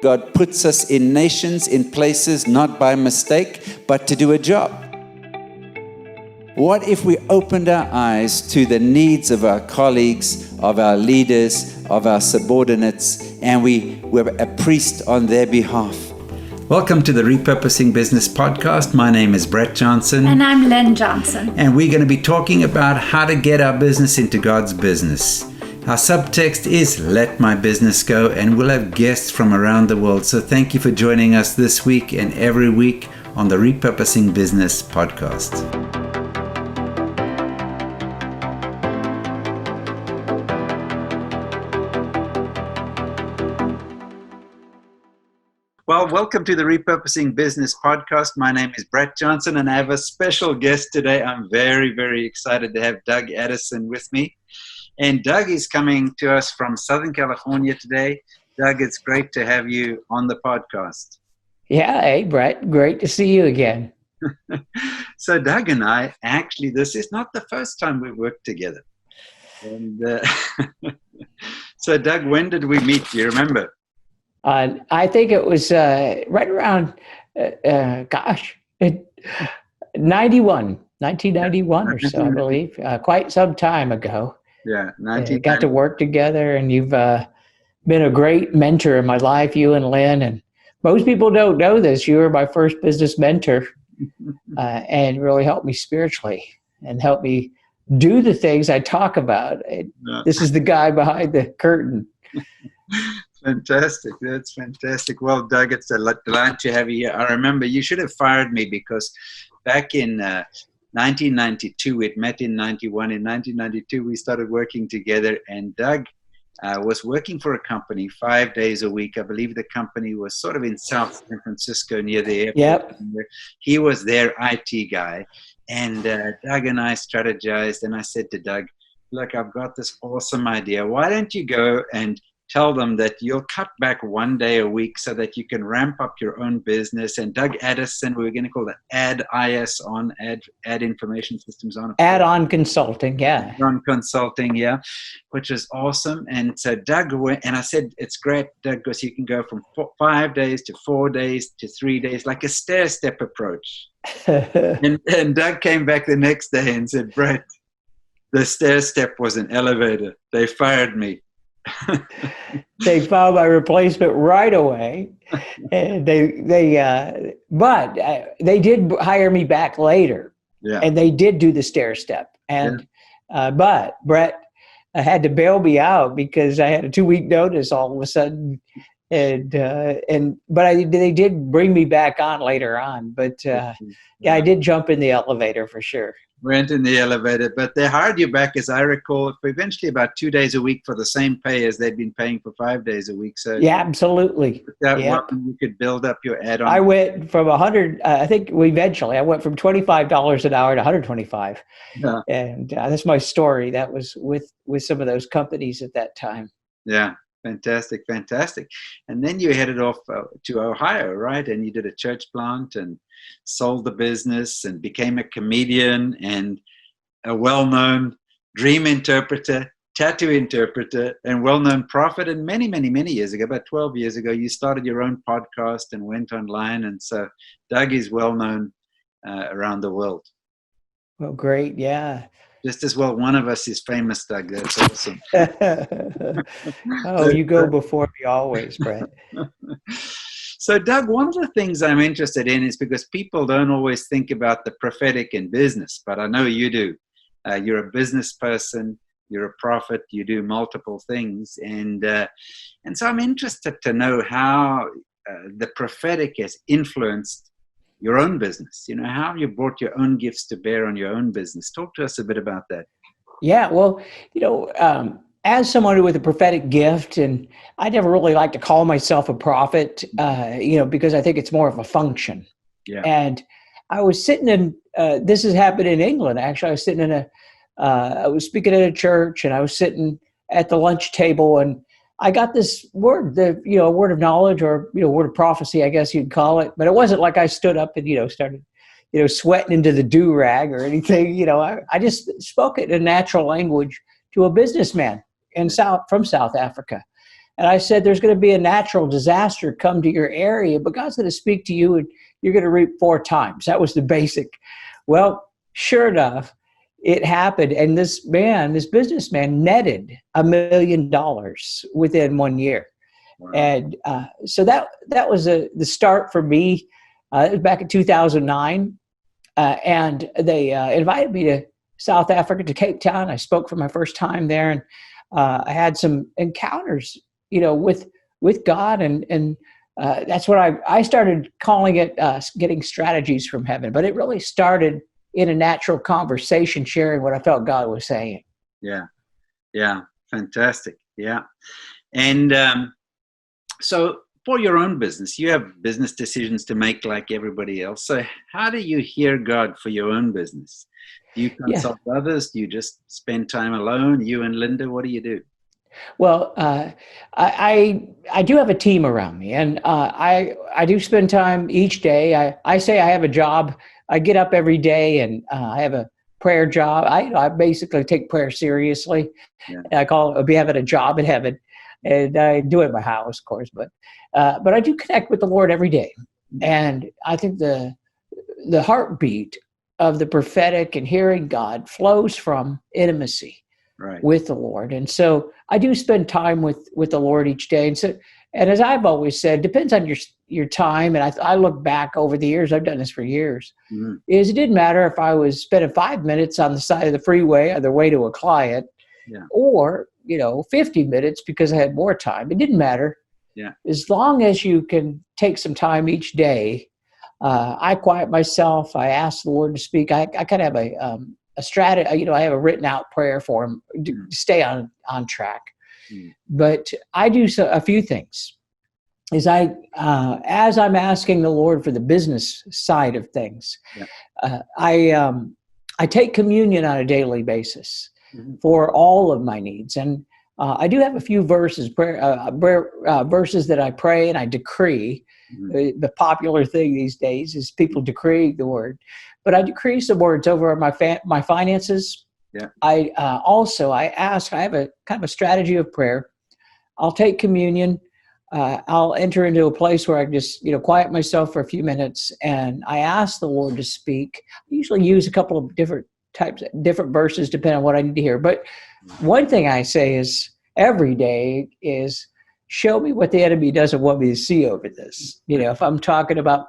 God puts us in nations, in places, not by mistake, but to do a job. What if we opened our eyes to the needs of our colleagues, of our leaders, of our subordinates, and we were a priest on their behalf? Welcome to the Repurposing Business Podcast. My name is Brett Johnson. And I'm Len Johnson. And we're going to be talking about how to get our business into God's business. Our subtext is Let My Business Go, and we'll have guests from around the world. So thank you for joining us this week and every week on the Repurposing Business Podcast. Well, welcome to the Repurposing Business Podcast. My name is Brett Johnson, and I have a special guest today. I'm very, very excited to have Doug Addison with me. And Doug is coming to us from Southern California today. Doug, it's great to have you on the podcast. Yeah, hey, Brett, great to see you again. So Doug and I, actually, this is not the first time we've worked together. And so Doug, when did we meet? Do you remember? I think it was right around, 1991 or so, I believe, quite some time ago. Yeah, got to work together, and you've been a great mentor in my life, you and Lynn. And most people don't know this. You were my first business mentor and really helped me spiritually and helped me do the things I talk about. This is the guy behind the curtain. Fantastic. That's fantastic. Well, Doug, it's a delight to have you here. I remember you should have fired me because back in 1992, we'd met in 91. In 1992, we started working together, and Doug was working for a company 5 days a week. I believe the company was sort of in South San Francisco near the airport. Yep. He was their IT guy, and Doug and I strategized, and I said to Doug, look, I've got this awesome idea. Why don't you go and tell them that you'll cut back 1 day a week so that you can ramp up your own business. And Doug Addison, we were going to call it Add-IS on, Add Information Systems on. Add-on consulting, yeah. Add-on consulting, yeah, which is awesome. And so Doug went, and I said, it's great, Doug, because you can go from 5 days to 4 days to 3 days, like a stair-step approach. and Doug came back the next day and said, Brett, the stair-step was an elevator. They fired me. They found my replacement right away, and but they did hire me back later. Yeah. And they did do the stair step, and but Brett had to bail me out because I had a 2-week notice all of a sudden, but they did bring me back on later on. But I did jump in the elevator for sure. Went in the elevator, but they hired you back, as I recall, for eventually about 2 days a week for the same pay as they'd been paying for 5 days a week. So yeah, absolutely. You could build up your add-on. I went from 100. I think I went from $25 an hour to 125, and that's my story. That was with some of those companies at that time. Yeah. Fantastic. And then you headed off to Ohio, right? And you did a church plant and sold the business and became a comedian and a well-known dream interpreter, tattoo interpreter, and well-known prophet. And many, many, many years ago, about 12 years ago, you started your own podcast and went online. And so Doug is well-known around the world. Well, great. Yeah. Just as well, one of us is famous, Doug. That's awesome. Oh, you go before me always, Brett. So, Doug, one of the things I'm interested in is because people don't always think about the prophetic in business, but I know you do. You're a business person. You're a prophet. You do multiple things. And so I'm interested to know how the prophetic has influenced your own business. You know, how have you brought your own gifts to bear on your own business? Talk to us a bit about that. Yeah, well, as someone with a prophetic gift, and I never really like to call myself a prophet, because I think it's more of a function. Yeah. And I was sitting in, this has happened in England, actually. I was sitting I was speaking at a church, and I was sitting at the lunch table, and I got this word, a word of knowledge, or, word of prophecy, I guess you'd call it. But it wasn't like I stood up and, started, sweating into the do-rag or anything. I just spoke it in natural language to a businessman from South Africa. And I said, there's going to be a natural disaster come to your area, but God's going to speak to you and you're going to reap 4 times. That was the basic. Well, sure enough, it happened. And this businessman netted $1 million within 1 year. Wow. And so that was the start for me. It was back in 2009. And they invited me to South Africa, to Cape Town. I spoke for my first time there. And I had some encounters, with God. And that's what I started calling it getting strategies from heaven. But it really started in a natural conversation, sharing what I felt God was saying. Yeah. Yeah. Fantastic. Yeah. And so for your own business, you have business decisions to make like everybody else. So how do you hear God for your own business? Do you consult others? Do you just spend time alone? You and Linda, what do you do? Well, I do have a team around me, and I do spend time each day. I say I have a job. I get up every day, and I have a prayer job. I basically take prayer seriously. Yeah. I call it having a job in heaven, and I do it at my house, of course. But I do connect with the Lord every day, and I think the heartbeat of the prophetic and hearing God flows from intimacy. Right. With the Lord. And so I do spend time with the Lord each day. And as I've always said, depends on your time. And I look back over the years, I've done this for years, is it didn't matter if I was spending 5 minutes on the side of the freeway on the way to a client, or, 50 minutes because I had more time. It didn't matter. Yeah. As long as you can take some time each day, I quiet myself. I ask the Lord to speak. I kind of have a strategy, I have a written out prayer for him to stay on track. But I do a few things. As I'm asking the Lord for the business side of things, I take communion on a daily basis for all of my needs. And I do have a few verses that I pray and I decree. The popular thing these days is people decree the word. But I decree some words over my finances. Yeah. I have a kind of a strategy of prayer. I'll take communion. I'll enter into a place where I just, quiet myself for a few minutes, and I ask the Lord to speak. I usually use a couple of different verses depending on what I need to hear. But one thing I say is every day is, show me what the enemy doesn't want me to see over this. If I'm talking about,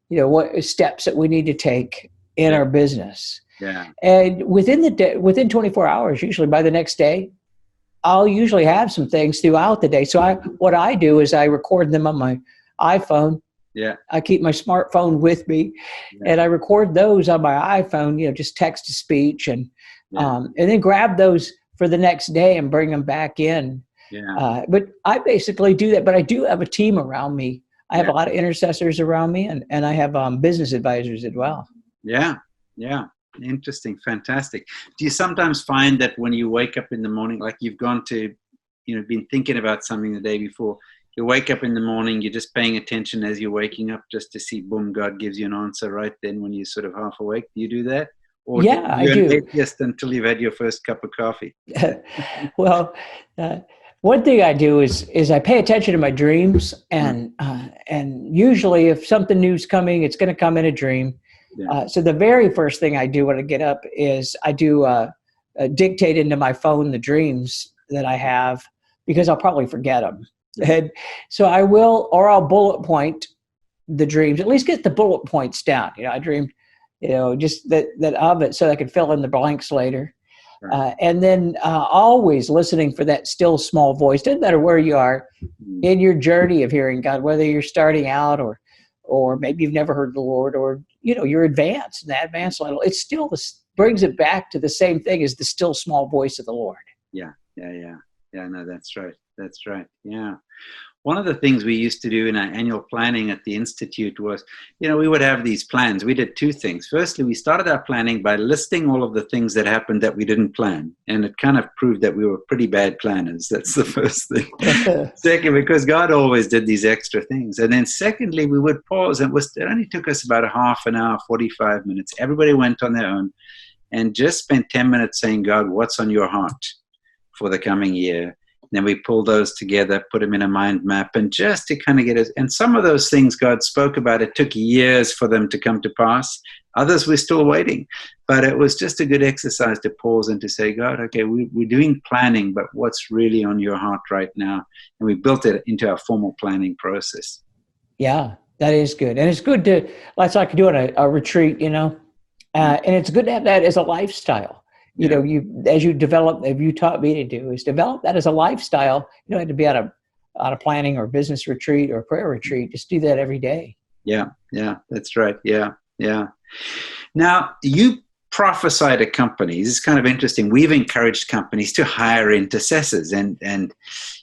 what steps that we need to take in our business. Yeah. And within 24 hours, usually by the next day, I'll usually have some things throughout the day. So what I do is I record them on my iPhone. Yeah. I keep my smartphone with me, and I record those on my iPhone, just text to speech, and then grab those for the next day and bring them back in. Yeah. But I basically do that, but I do have a team around me. I have a lot of intercessors around me, and I have business advisors as well. Yeah. Yeah. Interesting. Fantastic. Do you sometimes find that when you wake up in the morning, like you've gone to, been thinking about something the day before, you wake up in the morning, you're just paying attention as you're waking up just to see, boom, God gives you an answer right then when you're sort of half awake? Do you do that? Or I do. Just until you've had your first cup of coffee? Well, one thing I do is I pay attention to my dreams, and usually if something new's coming, it's going to come in a dream. Yeah. So the very first thing I do when I get up is I do dictate into my phone the dreams that I have, because I'll probably forget them. Yeah. And so I'll bullet point the dreams, at least get the bullet points down. I dreamed, just that of it, so I could fill in the blanks later. Right. And then always listening for that still small voice. Doesn't matter where you are in your journey of hearing God, whether you're starting out or maybe you've never heard the Lord, or you're advanced in that advanced level. It still brings it back to the same thing as the still small voice of the Lord. Yeah. No, that's right. Yeah. One of the things we used to do in our annual planning at the Institute was, we would have these plans. We did 2 things. Firstly, we started our planning by listing all of the things that happened that we didn't plan. And it kind of proved that we were pretty bad planners. That's the first thing. Second, because God always did these extra things. And then secondly, we would pause, and it only took us about a half an hour, 45 minutes. Everybody went on their own and just spent 10 minutes saying, God, what's on your heart for the coming year? Then we pulled those together, put them in a mind map, and just to kind of get it. And some of those things God spoke about, it took years for them to come to pass. Others we're still waiting. But it was just a good exercise to pause and to say, God, okay, we're doing planning, but what's really on your heart right now? And we built it into our formal planning process. Yeah, that is good. And it's good to, that's like doing a retreat, and it's good to have that as a lifestyle. As you develop, if you taught me to do, is develop that as a lifestyle. You don't have to be on a planning or business retreat or prayer retreat. Just do that every day. Yeah, that's right. Yeah. Now, you prophesy to companies. It's kind of interesting. We've encouraged companies to hire intercessors. And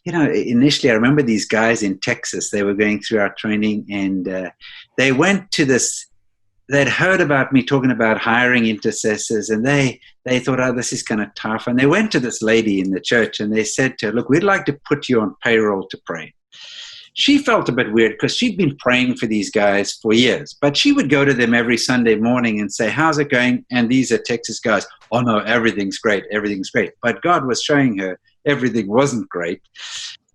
initially I remember these guys in Texas, they were going through our training, and they went to this. They'd heard about me talking about hiring intercessors, and they thought, oh, this is kind of tough. And they went to this lady in the church, and they said to her, look, we'd like to put you on payroll to pray. She felt a bit weird because she'd been praying for these guys for years, but she would go to them every Sunday morning and say, how's it going? And these are Texas guys. Oh, no, everything's great. Everything's great. But God was showing her everything wasn't great.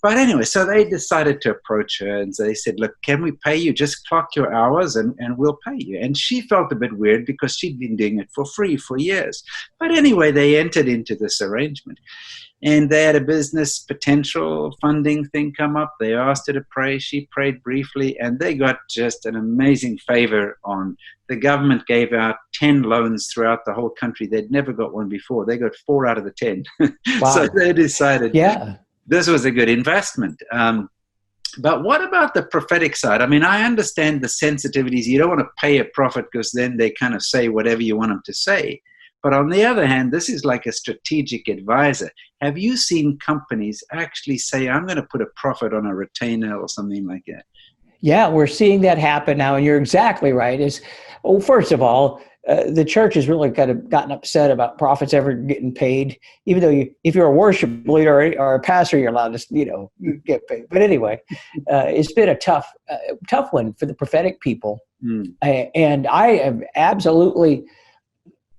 But anyway, so they decided to approach her, and they said, look, can we pay you? Just clock your hours and we'll pay you. And she felt a bit weird because she'd been doing it for free for years. But anyway, they entered into this arrangement. And they had a business potential funding thing come up. They asked her to pray. She prayed briefly, and they got just an amazing favor on. The government gave out 10 loans throughout the whole country. They'd never got one before. They got 4 out of the 10. Wow. So they decided, this was a good investment. But what about the prophetic side? I mean, I understand the sensitivities. You don't want to pay a prophet because then they kind of say whatever you want them to say. But on the other hand, this is like a strategic advisor. Have you seen companies actually say, I'm going to put a prophet on a retainer or something like that? Yeah, we're seeing that happen now. And you're exactly right. First of all, the church has really kind of gotten upset about prophets ever getting paid, even though if you're a worship leader or a pastor, you're allowed to, you get paid. But anyway, it's been a tough one for the prophetic people. And I have absolutely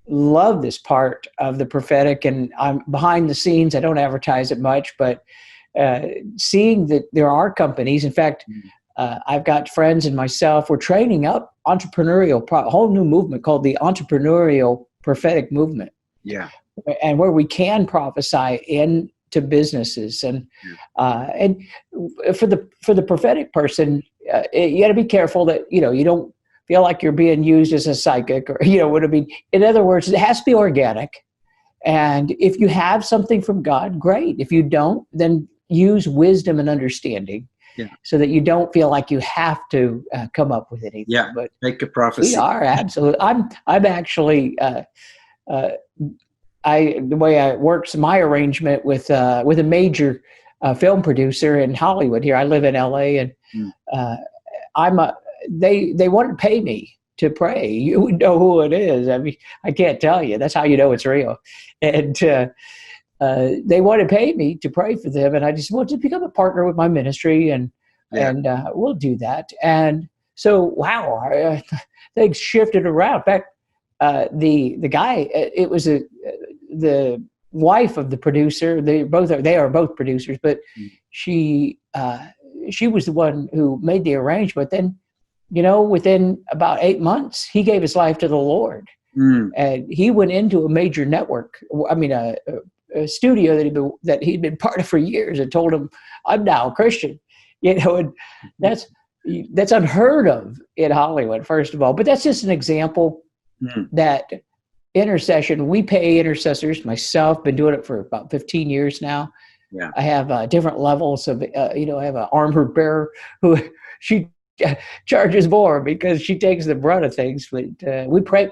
love this part of the prophetic, and I'm behind the scenes. I don't advertise it much, but seeing that there are companies, in fact, I've got friends and myself, we're training up entrepreneurial, a whole new movement called the entrepreneurial prophetic movement. Yeah. And where we can prophesy into businesses. And for the prophetic person, you got to be careful that, you don't feel like you're being used as a psychic or, what I mean. In other words, it has to be organic. And if you have something from God, great. If you don't, then use wisdom and understanding. Yeah. So that you don't feel like you have to come up with anything. Yeah, but make a prophecy. We are absolutely. I'm actually the way it works. My arrangement with a major film producer in Hollywood here. I live in LA, and they want to pay me to pray. You would know who it is. I mean, I can't tell you. That's how you know it's real. And they want to pay me to pray for them, and I just want to become a partner with my ministry, and we'll do that. And so, wow, things shifted around. In fact, the guy, it was the wife of the producer. They are both producers, but she was the one who made the arrangement. Then, within about 8 months, he gave his life to the Lord, and he went into a major network. I mean, a studio that he'd been part of for years, and told him, I'm now a Christian, and that's unheard of in Hollywood, first of all. But that's just an example that intercession, we pay intercessors. Myself, been doing it for about 15 years now. Yeah. I have different levels of, I have an armor bearer who she charges more because she takes the brunt of things. But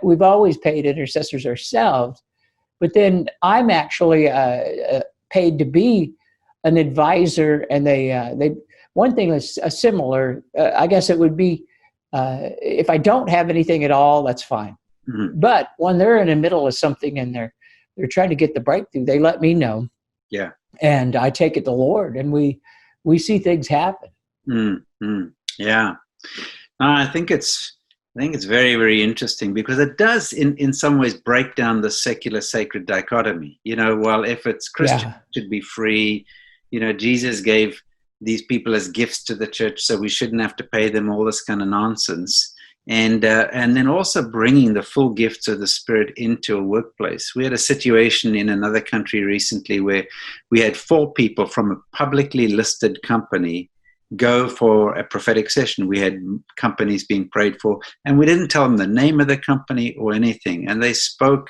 we've always paid intercessors ourselves. But then I'm actually paid to be an advisor, and they one thing that's similar. I guess it would be if I don't have anything at all, that's fine. Mm-hmm. But when they're in the middle of something and they're trying to get the breakthrough, they let me know. Yeah, and I take it to the Lord, and we see things happen. Mm-hmm. Yeah, I think it's very, very interesting because it does in some ways break down the secular sacred dichotomy. Well, if it's Christian, it should be free. Jesus gave these people as gifts to the church, so we shouldn't have to pay them, all this kind of nonsense. And then also bringing the full gifts of the Spirit into a workplace. We had a situation in another country recently where we had 4 people from a publicly listed company go for a prophetic session. We had companies being prayed for, and we didn't tell them the name of the company or anything. And they spoke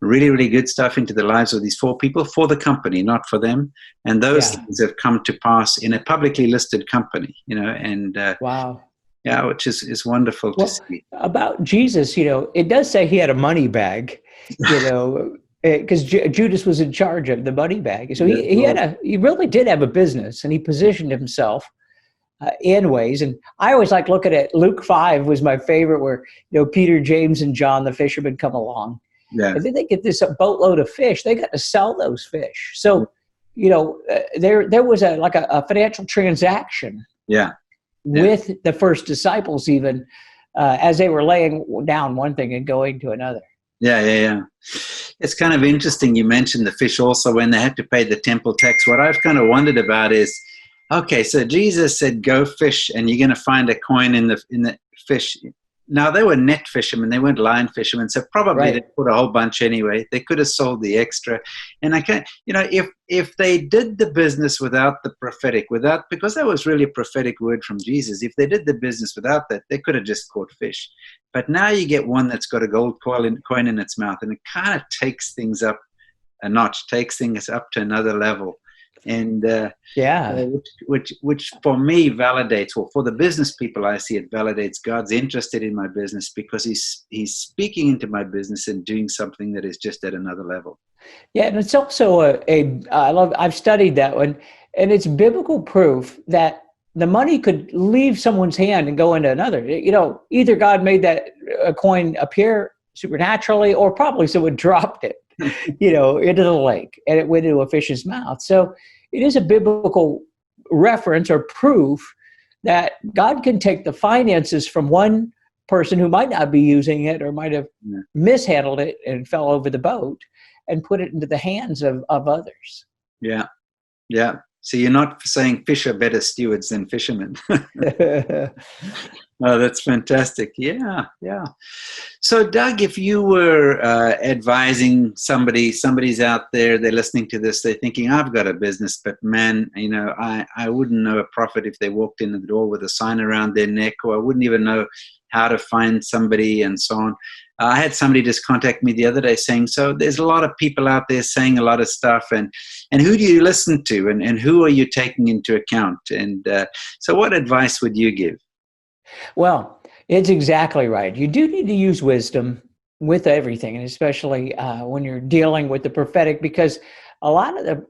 really, really good stuff into the lives of these 4 people for the company, not for them. And those things have come to pass in a publicly listed company, and wow. Yeah, which is wonderful to see. About Jesus, it does say he had a money bag, because Judas was in charge of the money bag. So he really did have a business, and he positioned himself in ways. And I always like looking at Luke 5 was my favorite, where Peter, James, and John the fishermen come along. Yeah. And then they get this boatload of fish. They got to sell those fish. So there was a financial transaction. Yeah. With the first disciples, even as they were laying down one thing and going to another. Yeah. It's kind of interesting. You mentioned the fish also when they had to pay the temple tax. What I've kind of wondered about is, okay, so Jesus said, "Go fish, and you're going to find a coin in the fish." Now, they were net fishermen. They weren't line fishermen. So probably they put a whole bunch anyway. They could have sold the extra. And I can't, if they did the business without the prophetic, because that was really a prophetic word from Jesus, if they did the business without that, they could have just caught fish. But now you get one that's got a gold coin in its mouth, and it kind of takes things up a notch, takes things up to another level. And which for me validates, or for the business people I see, it validates God's interested in my business, because he's speaking into my business and doing something that is just at another level. Yeah, and it's also I've studied that one, and it's biblical proof that the money could leave someone's hand and go into another. Either God made that coin appear supernaturally, or probably someone dropped it, into the lake, and it went into a fish's mouth. So it is a biblical reference or proof that God can take the finances from one person who might not be using it, or might have mishandled it and fell over the boat, and put it into the hands of others. Yeah. So you're not saying fish are better stewards than fishermen. Oh, that's fantastic. Yeah. So, Doug, if you were advising somebody's out there, they're listening to this, they're thinking, I've got a business, but man, I wouldn't know a prophet if they walked in the door with a sign around their neck, or I wouldn't even know how to find somebody, and so on. I had somebody just contact me the other day saying, so there's a lot of people out there saying a lot of stuff, and who do you listen to, and who are you taking into account? And so what advice would you give? Well, it's exactly right. You do need to use wisdom with everything, and especially when you're dealing with the prophetic, because a lot of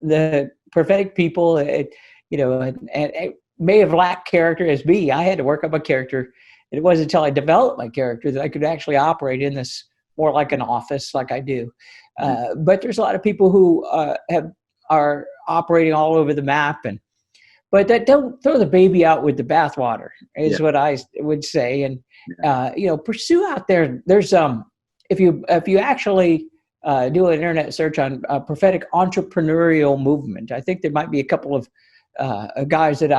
the prophetic people, and it may have lacked character as me. I had to work up a character. And it wasn't until I developed my character that I could actually operate in this more like an office, like I do. But there's a lot of people who are operating all over the map, but that don't throw the baby out with the bathwater is what I would say. And pursue out there. There's if you actually do an internet search on prophetic entrepreneurial movement, I think there might be a couple of guys that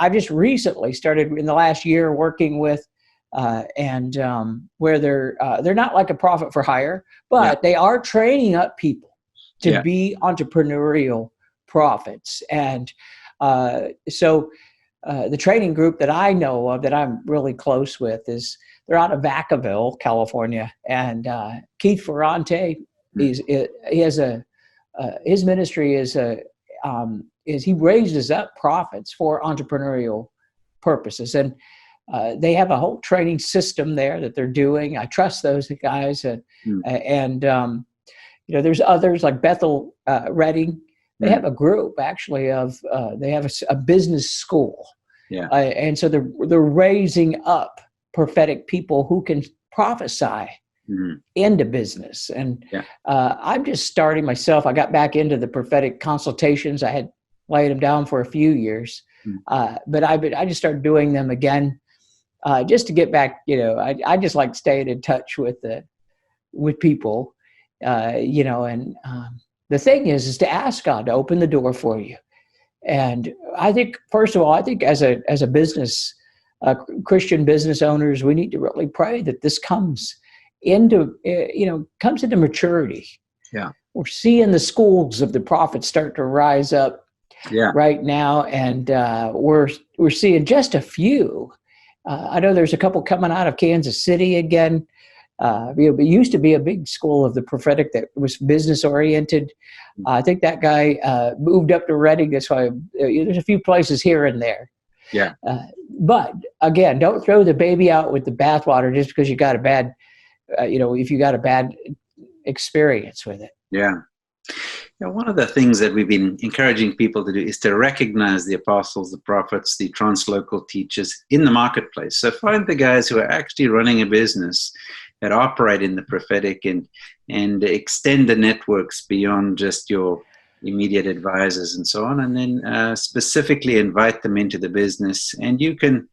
I just recently started in the last year working with, where they're not like a prophet for hire, but they are training up people to be entrepreneurial prophets. And so the training group that I know of, that I'm really close with, they're out of Vacaville, California, and Keith Ferrante he has his ministry is he raises up prophets for entrepreneurial purposes. And they have a whole training system there that they're doing. I trust those guys. And there's others like Bethel Redding. They have a group actually of, they have a business school. And so they're raising up prophetic people who can prophesy into business. And I'm just starting myself. I got back into the prophetic consultations. I had laid them down for a few years, but I just started doing them again, just to get back. I just like staying in touch with people, and the thing is to ask God to open the door for you. And I think, first of all, I think as a business, Christian business owners, we need to really pray that this comes into maturity. Yeah. We're seeing the schools of the prophets start to rise up Yeah. right now, and we're seeing just a few. I know there's a couple coming out of Kansas City again. It used to be a big school of the prophetic that was business oriented. I think that guy moved up to Reading. That's why there's a few places here and there. Yeah. But again, don't throw the baby out with the bathwater just because you got a bad, if you got a bad experience with it. Yeah. One of the things that we've been encouraging people to do is to recognize the apostles, the prophets, the translocal teachers in the marketplace. So find the guys who are actually running a business that operate in the prophetic and extend the networks beyond just your immediate advisors and so on, and then specifically invite them into the business. And you can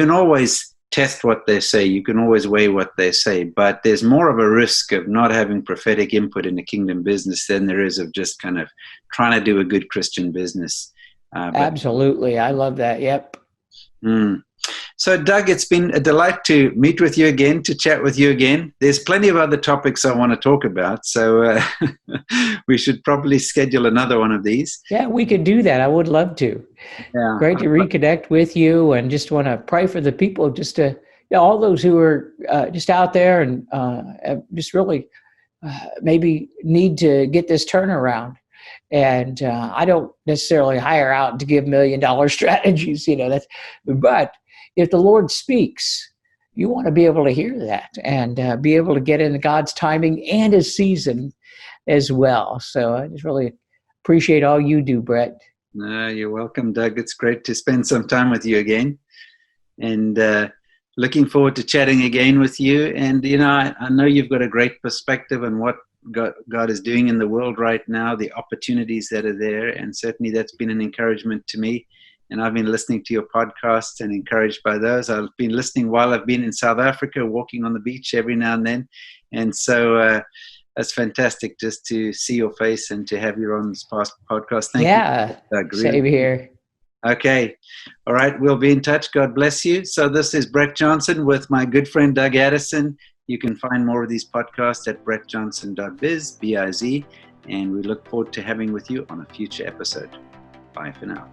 always test what they say. You can always weigh what they say, but there's more of a risk of not having prophetic input in a kingdom business than there is of just kind of trying to do a good Christian business. Absolutely. I love that. Yep. So, Doug, it's been a delight to meet with you again, to chat with you again. There's plenty of other topics I want to talk about, so we should probably schedule another one of these. Yeah, we could do that. I would love to. Yeah. Great to reconnect with you, and just want to pray for the people, just to all those who are just out there and just really maybe need to get this turnaround. And I don't necessarily hire out to give $1 million strategies, but if the Lord speaks, you want to be able to hear that and be able to get into God's timing and His season as well. So I just really appreciate all you do, Brett. You're welcome, Doug. It's great to spend some time with you again, and looking forward to chatting again with you. And I know you've got a great perspective on what God is doing in the world right now, the opportunities that are there, and certainly that's been an encouragement to me. And I've been listening to your podcasts and encouraged by those. I've been listening while I've been in South Africa, walking on the beach every now and then. And so that's fantastic just to see your face and to have you on this past podcast. Thank you. Doug, same here. Okay. All right. We'll be in touch. God bless you. So this is Brett Johnson with my good friend, Doug Addison. You can find more of these podcasts at brettjohnson.biz, B-I-Z, and we look forward to having with you on a future episode. Bye for now.